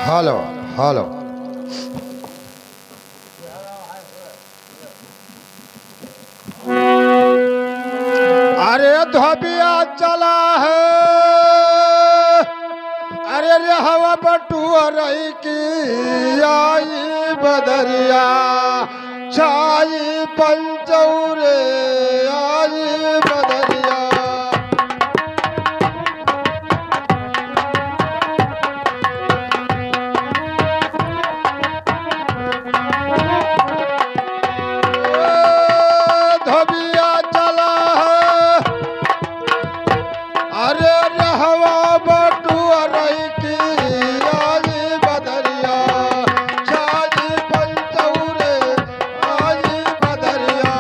Hello hello. अरे धोबिया चला है, अरे रे हवा बटुआ रही की आई बदरिया छाई पंचौरे आई बदरिया। धोबिया चला है, अरे रहवा बटुआ रही की आई बदरिया छाई पंचौरे आई बदरिया।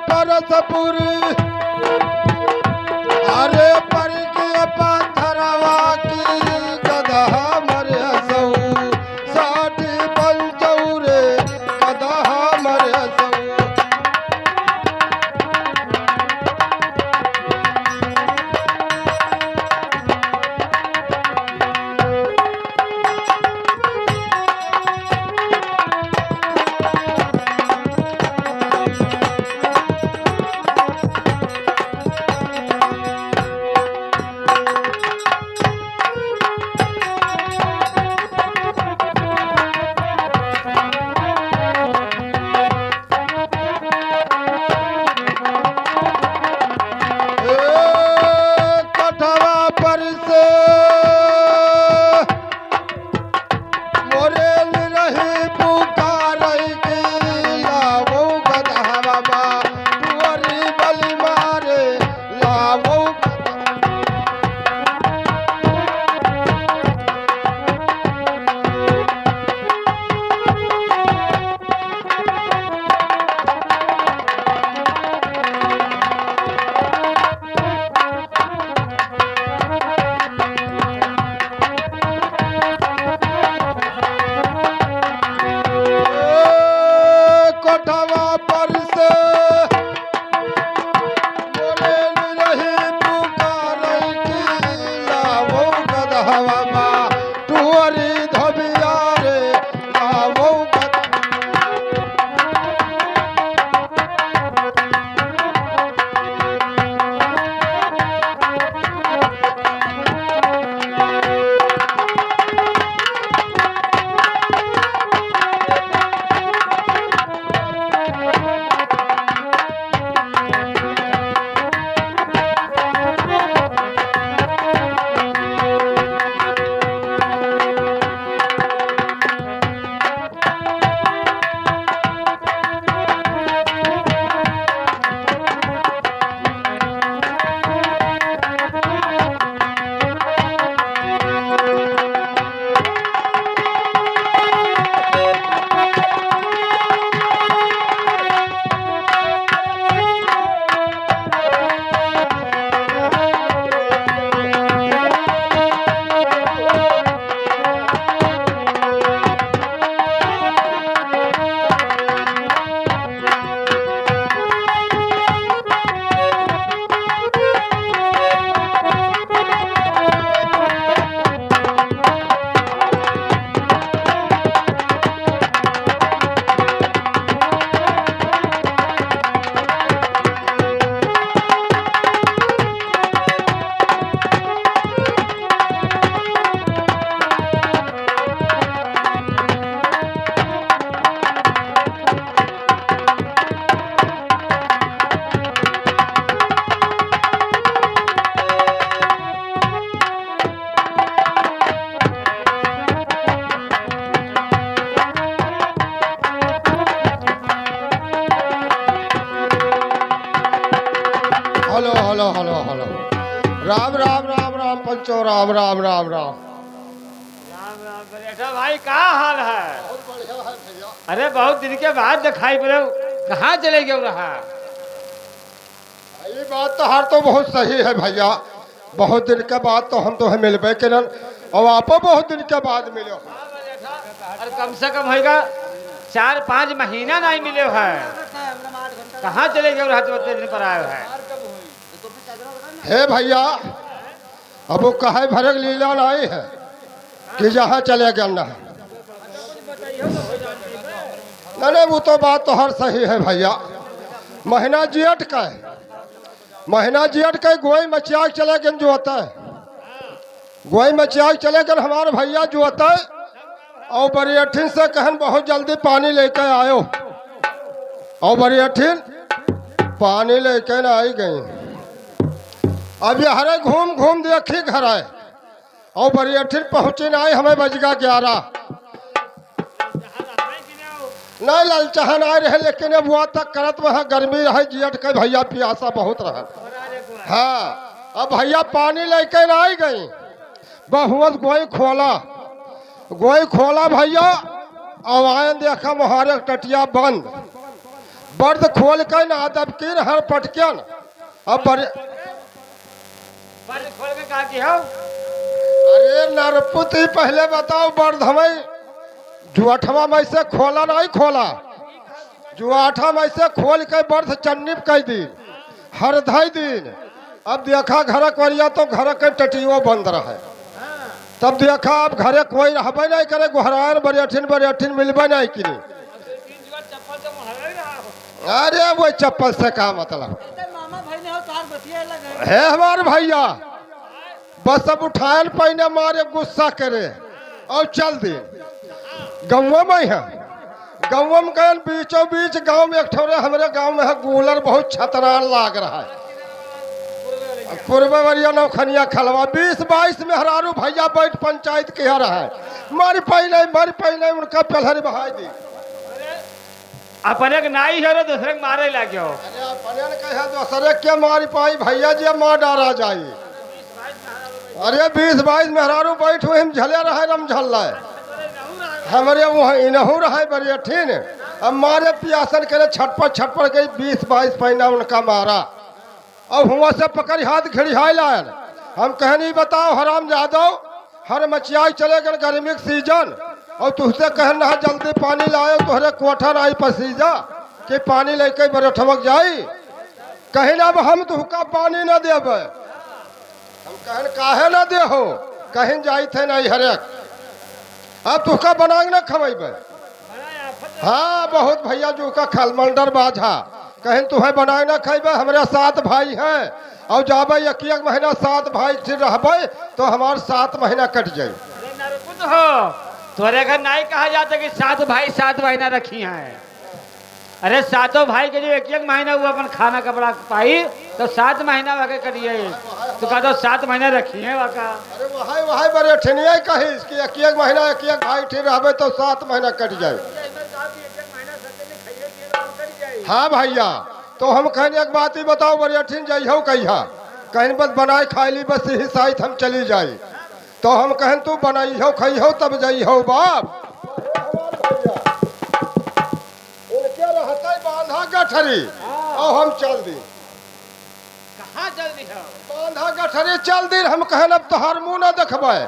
परसपुरी अरे पर के पत्थरवा की गदहा मरे सौ साठी पंचौरे गदहा मरे सौ। कठवा पर से मोरेल रही पुकार की लावो गदहा बाबा तुअरी बलि मारे लावो। कोठवा पर से मोरेल रही पुकार की लावो गदहा बाबा तुअरी धोबिया रे लावो गदहा। Hello hello hello hello. Ram Ram Ram Ram पंचो राम राम राम राम। राम राम बेटा भाई क्या हाल है? बहुत बढ़िया है भैया। अरे बहुत दिन के बाद दिखाई पड़े, कहाँ चले गए रहा? ये बात तो हर तो बहुत सही है भैया। बहुत दिन के बाद तो हम तो है मिलबे करन और आप बहुत दिन के बाद मिले हो। और कम से कम होगा 4-5 महीना नहीं मिले है। कहाँ चले गए रात उतने दिन पर आए है। हे भैया अब वो कहे भरक लीला नहीं है कि जहाँ चले गए ना। नहीं वो तो बात तो हर सही है भैया। महीना जियट के गोई मचिया चले गए जो होता है। गोई मचिया चले गए हमारे भैया जो होता है। और बरियठिन से कहन बहुत जल्दी पानी लेके आयो। और बरियठिन पानी लेके ना आई गई। अब ये हरे घूम घूम देखी घर आए। और बरियठिन पहुंची ना आई हमें बज गया 11। नहीं ललचहन आए रहे लेकिन अब वहाँ तक करत वहाँ गर्मी रहे जियट के भैया प्यासा बहुत रहा। हाँ अब भैया पानी लेके ना आई गई। बहुवत गोई खोला भैया। और आए देखा मुहारे टटिया बंद। बर्द खोल के ना दबकीर हर पटकियन। अब खोल के कहा की हो। अरे नरपुती पहले बताओ बर्द हमें जुआठवा में से खोला नहीं खोला। जुआठा में से खोल के बर्द चन्निप कई दिन हर धाई दिन। अब देखा घर करिया तो घर के टटियो बंद रहे। तब देखा अब घरे कोई रहबे नहीं करे। गुहरान बरियठिन मिलबे नहीं कि। अरे वो चप्पल से का मतलब है हमारे भैया। बस अब उठान पहने मारे गुस्सा करे और चल दे। गाँव में है गाँव में गए बीचों बीच गांव में एक ठोरे हमारे गांव में है गूलर बहुत छतरान लाग रहा है। पूर्ववरिया नौखनिया खलवा 20-22 में हरारू भैया बैठ पंचायत के रहा है। मारी पहले उनका पलहर बहाई दी। अपने के नाई है दूसरे के मारे लगे हो। अरे अपने ने कहा दूसरे के मारी पाई भैया जी मार डारा जाई। अरे 20-22 में हरारू बैठ हुए हम झले रहे रम झल रहे हमारे वहाँ इनहू रहे बरियठिन। अब मारे पियासन करे छटपट गई 20-22 पहिना उनका मारा। अब हुआ से पकड़ हाथ घिड़िहाई लायल। हम कहनी बताओ हराम जादव हर मचियाई चले गए गर्मी के सीजन। और तुझसे कहन रहा जल्दी पानी लाए तोहरे कोठा आई पसीजा कि पानी लेके बड़े ठमक जाई। कहीं अब हम तुहका पानी न देब। हम कहन काहे न दे हो कहीं जाई थे नहीं हरेक। अब तुहका बना न खमेब। हाँ बहुत भैया जो का खलमंडर बाझा कहीं तुम्हें बनाए ना खेबे। हमारे 7 भाई हैं और जाबे एक महीना 7 भाई फिर रहबे तो हमारे 7 महीना कट जाए। हो तोरे घर नहीं कहा जाता कि 7 भाई 7 महीना रखी हैं। अरे 7 भाई के जो एक महीना हुआ अपन खाना कपड़ा पाई तो 7 महीना वगैरह करिए। तो कहा तो 7 महीना रखी है वका। अरे वही बड़े ठनिया कही कि एक महीना एक भाई ठीक रहबे तो 7 महीना कट जाए। हाँ भैया तो हम कहने एक बात ही बताओ बरियठिन जइहो कहिया कहीं बस बनाए खाई ली बस यही साइड हम चली जाई। तो हम कहन तू बनाइहो खइहो तब जइहो बाप। उनके रहते बांधा गठरी और हम चल दी। कहाँ जल्दी हो बांधा गठरी चल दी। हम कहन अब तोहार मुँह न देखबे।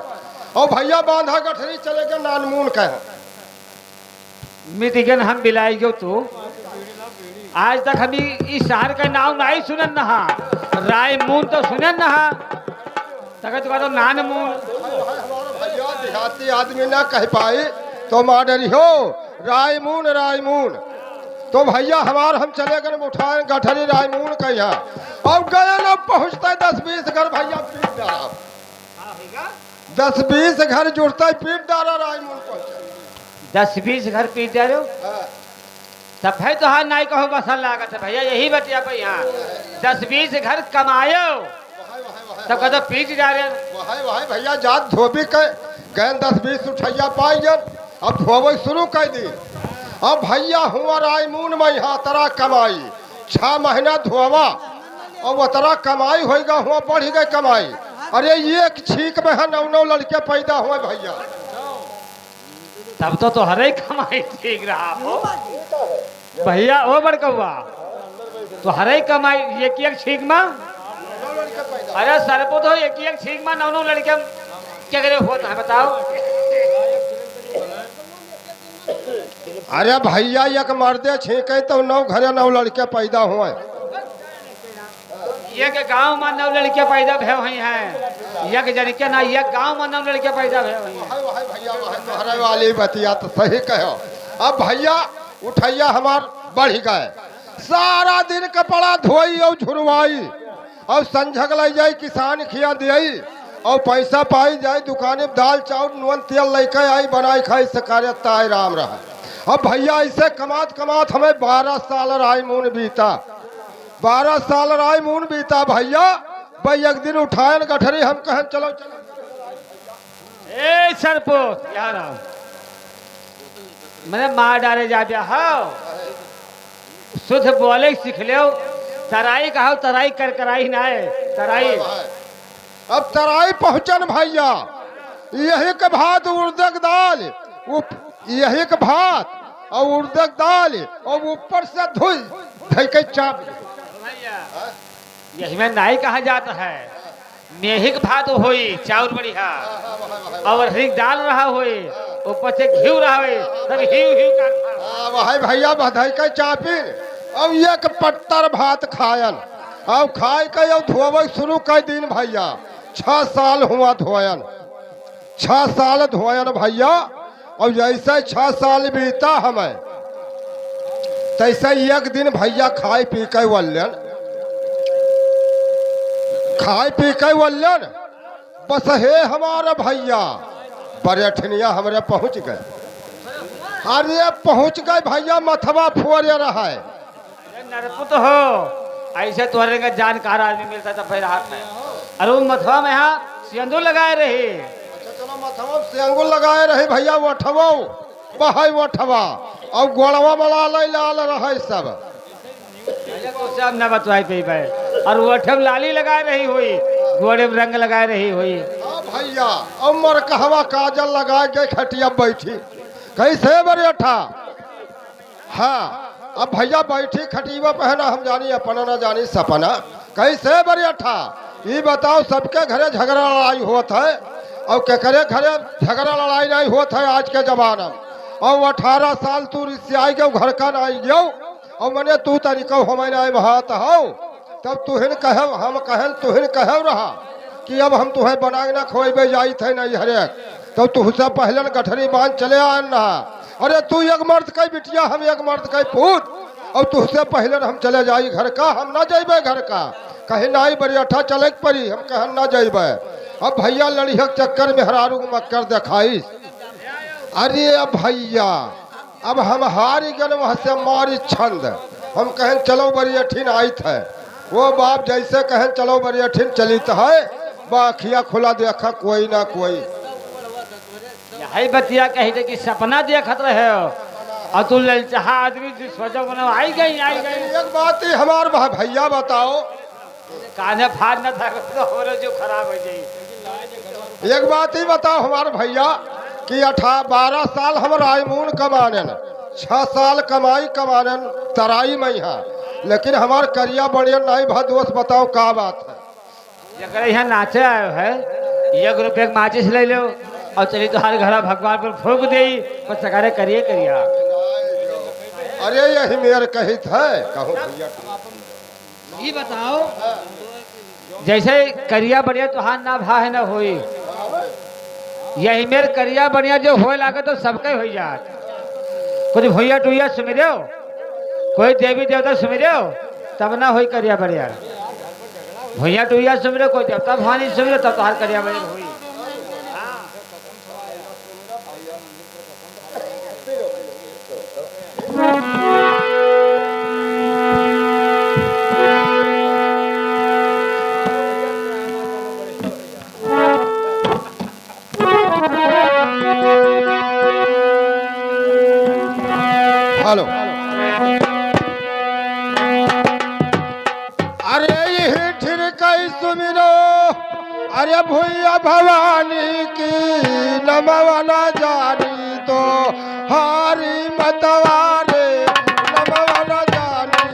और भैया बांधा गठरी चले गए नानमून कह मिटिगन हम बिलाई गयो। तो आज तक हम इस शहर का नाम नहीं सुनन नहा। रायमून तो सुनन नहा तक तो नानमून। भैया देहाती आदमी ना कह पाई तो माडरी हो रायमून। तो भैया हमार हम चले गए उठाए गठरी रायमून का यहाँ। और गए ना पहुँचते 10-20 घर भैया पीट डारा। 10-20 घर जुड़ते पीट डारा रायमून पहुँचे। 10-20 घर पीट जा रहे हो सफेद तो हाँ नहीं कहो बसल लागत है भैया यही बतिया पे यहाँ 10-20 घर कमायो तब कदम पीट जा रहे। वही भैया जात धोबी के गए 10-20 उठैया पाई जन। अब धोबे शुरू कर दी। अब भैया हुआ रायमून में यहाँ तरा कमाई 6 महीना धोवा और वो तरा कमाई होगा हुआ बढ़ गई कमाई। अरे एक छीक में है 9 लड़के पैदा हुए भैया। तब तो हर एक कमाई ठीक रहा हो भैया। ओ बड़कौआ तो हर एक कमाई एक छीक में। अरे सरपो तो एक छीक में नौ लड़के क्या करे होता है बताओ। अरे भैया एक मर्दे छीके तो 9 घरे 9 लड़के पैदा हुए। एक गांव में 9 लड़के पैदा भे हुई हैं। एक जनिके ना एक गांव में 9 लड़के पैदा भे हुई हैं। भैया तुम्हारे वाली बतिया तो सही कहो। अब भैया उठैया हमार बढ़ गए, सारा दिन कपड़ा धोई और झुरवाई और संझक ले जाई किसान खिया दियई और पैसा पाई जाए दुकाने में दाल चाउर नून तेल लेके आई बनाई खाई सकारियत आय राम रहा। अब भैया ऐसे कमात कमात हमें 12 साल राय मून बीता, 12 साल राय मून बीता भैया। भाई एक दिन उठाए गठरी हम कहें चलो चलो ए सरपो यार मैंने मार डाले जा दिया हाँ शुद्ध बोले सीख लो। तराई कहो तराई कर कराई ना है तराई। अब तराई पहुंचन भैया, यही के भात उड़दक दाल, यही के भात और उड़दक दाल और ऊपर से धुई धई के चाप। यही में नाई कहा जाता है। मेहिक भात होई चाउर बढ़िया और हिक दाल रहा होई ऊपर से घी रहा होई तब हिव हिव का वही भैया बधाई के चापी अब एक पत्तर भात खायन अब खाए के अब धोवे शुरू कर दिन भैया। 6 साल हुआ धोयन, 6 साल धोयन भैया। और जैसे 6 साल बीता हमें तैसे एक दिन भैया खाए पी के वल्लन, खाए पी के वल्लन बस हे हमारा भैया बरेठनिया हमारे पहुंच गए। अरे पहुंच गए भैया मथवा फोड़े रहा है। नरपुत हो ऐसे तोहरे का जानकार आदमी मिलता था फिर हाथ में। अरे वो मथवा में यहाँ सिंदूर लगाए रही। अच्छा चलो मथवा सिंदूर लगाए रहे भैया वठवो बहाई वठवा और गोड़वा मला लाल रहे सब तो सब न बतवाई पे भाई। और वो ठब लाली लगाए रही हुई घोड़े में रंग लगाए रही हुई। भैया उमर कहवा काजल लगा के खटिया बैठी कैसे बरेठा। हाँ अब भैया बैठी खटीवा पहना हम जानी अपना ना जानी सपना कैसे बरेठा। ये बताओ सबके घरे झगड़ा लड़ाई होता है और केकरे घरे झगड़ा लड़ाई नहीं होता है आज के जमाना में। और 18 साल तू रिश्ते गयो घर का नहीं गयो और मैंने तू तरीका हमें नहीं बहात हो तब तुहन कह हम कहल तुहन कह रहा कि अब हम तुम्हें बना ना खोबे जाई थे नहीं हरेक तो तुझसे पहले गठरी बांध चले आन रहा। अरे तू एक मर्द का बिटिया हम एक मर्द का पूत और तुझसे पहले हम चले जाई घर का हम ना जेबे घर का कहीं ना बरियाठा चले पड़ी हम कहन ना जेबे। अब भैया लड़ियक चक्कर में हरारू मक्कर दिखाई। अरे अब भैया अब हम हार गए वहाँ से मारी छंद हम कहें चलो बरियाठिन आई थे वो बाप जैसे कहें चलो बरियाठिन चली तो है बाखिया खुला देखा कोई ना कोई। यही बतिया कही थे कि सपना देखत रहे हो और तू ललचाहा आदमी सोचो बना आई गई। एक बात ही हमार भैया बताओ काने फाड़ न था तो जो खराब हो जाए। एक बात ही बताओ हमारे भैया कि 12 साल हम रायमून कमानन 6 साल कमाई कमानन तराई में यहाँ लेकिन हमार करिया बढ़िया नहीं भा दोस्त बताओ का बात है। यहाँ नाचे आयो है 1 रुपये का माचिस ले लो और चली तो हर घर भगवान पर फूक दे बस सकारे करिए करिया। अरे यही मेरे कही थे कहूँ भैया ये बताओ जैसे करिया बढ़िया तो हाथ ना भा है ना होई यही मेरे करिया बढ़िया जो हो लागे तो सबके हो जात। कुछ भैया टुया सुमिरो कोई देवी देवता सुमिरो तब ना होई करिया बढ़िया। भैया टुया सुमिरो कोई देवता भवानी सुमिरो तब तो हर करिया बढ़िया हुई। हेलो अरे यही ठिरकई सुमिरो अरे भैया भवानी की नमवा न जानी तो हारी मतवारे नमवा न जानी।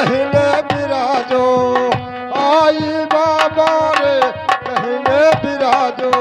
दहिने विराजो आई बाबा रे दहिने विराजो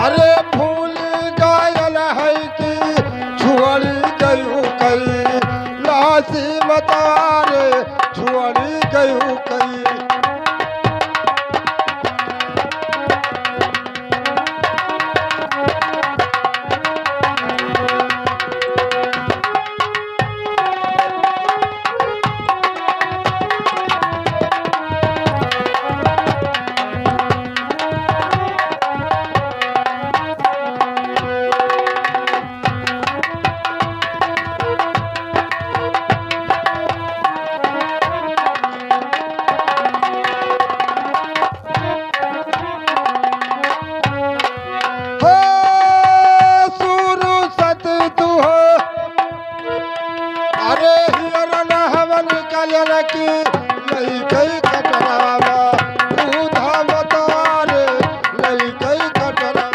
अरे भूल गायल है कि छुअड़ी गयू कई लासी मतारे छुअड़ी गयू कई की लई गई कटरावा दूधा मतारे लई गई कटरावा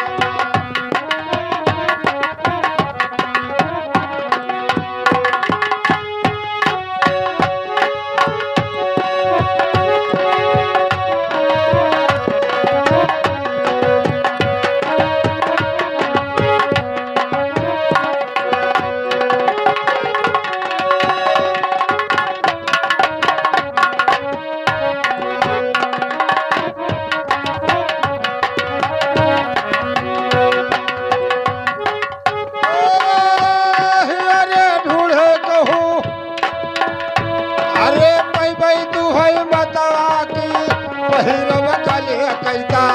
पहिरव गले कैता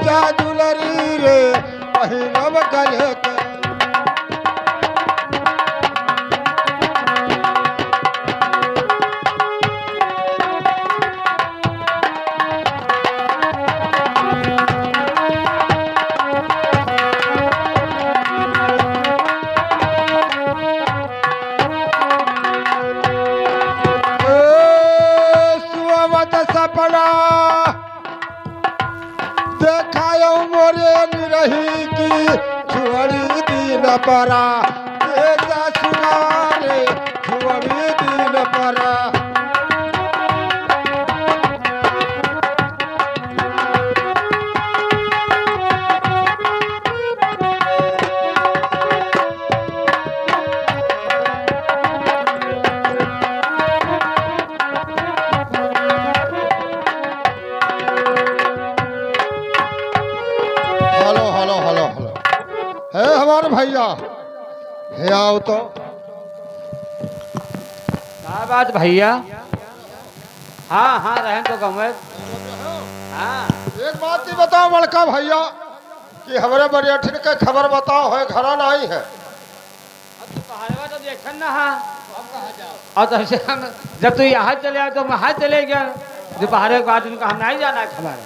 जा दुलरी रे पहिरव गले सपना देखायो मोरे निरही की छुअड़ी दिन परा तेजा सुनारे छुअड़ी दिन परा है हमारे भैया है आओ तो क्या बात भैया। हाँ हाँ रहें तो कम है। हाँ एक बात ही बताओ बड़का भैया कि हमारे बरियाठिन के खबर बताओ है घरा नहीं है। अब तो पहाड़वा तो देखन ना हाँ और तो ऐसे हम जब तू यहाँ चले आए तो हम वहाँ चले गए दोपहर के बाद उनका हम नहीं जाना है खबर।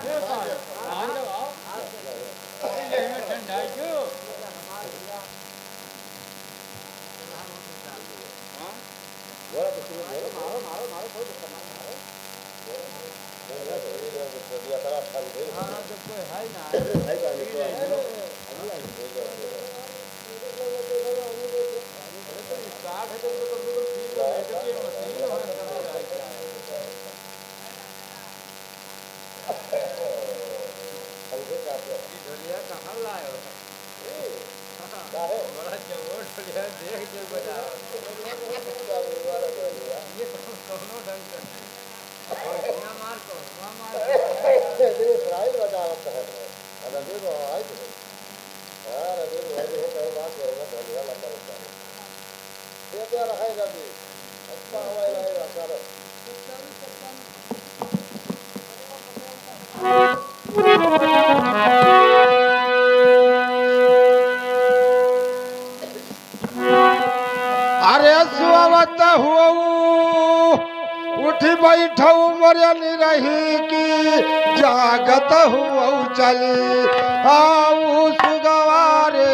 अरे सुवत हुआ उठ बैठऊ मरनी रही की जागत हुआ चली आऊ सुगवारे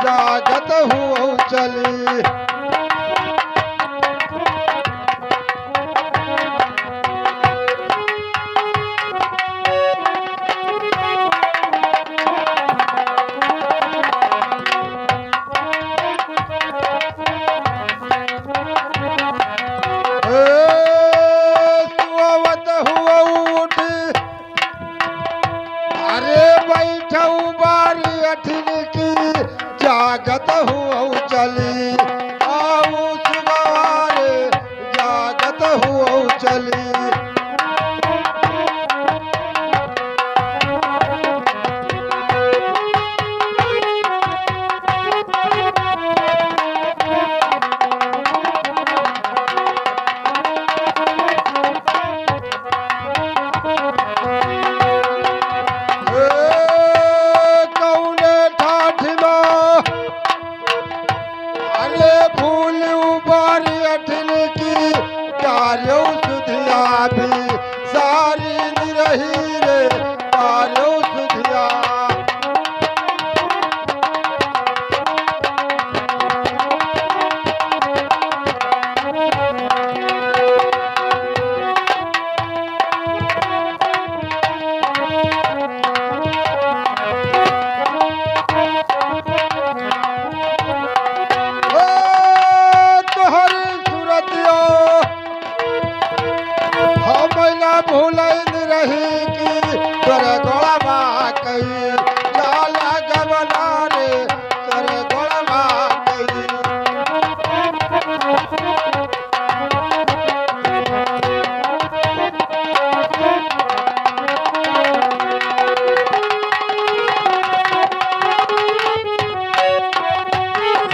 जागत हुआ चली जागत हुआ चली आऊ सुगवारे जागत हुआ चली सारी रही रे पारो सुधिया भूलन रही की तोरे गोड़वा कही जाला गबना रे तोरे गोड़वा कही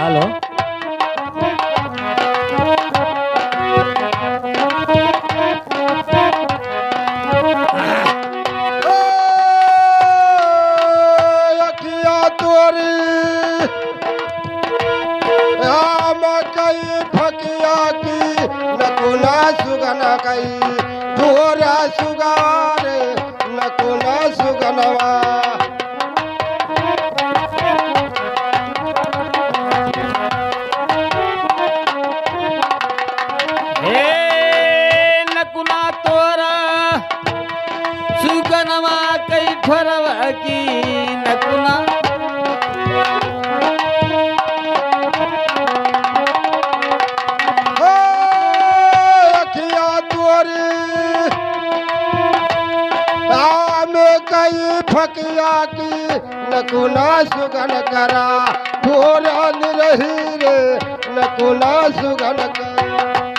हेलो फकिया की नकुना सुगन कई ढोरा सुगारे नकुना सुगनवा हे नकुना तोरा सुगनवा कई ठोरवा की नकुना फकिया की नकुना सुगन करा ढोरा रही रे नकुना सुगन करा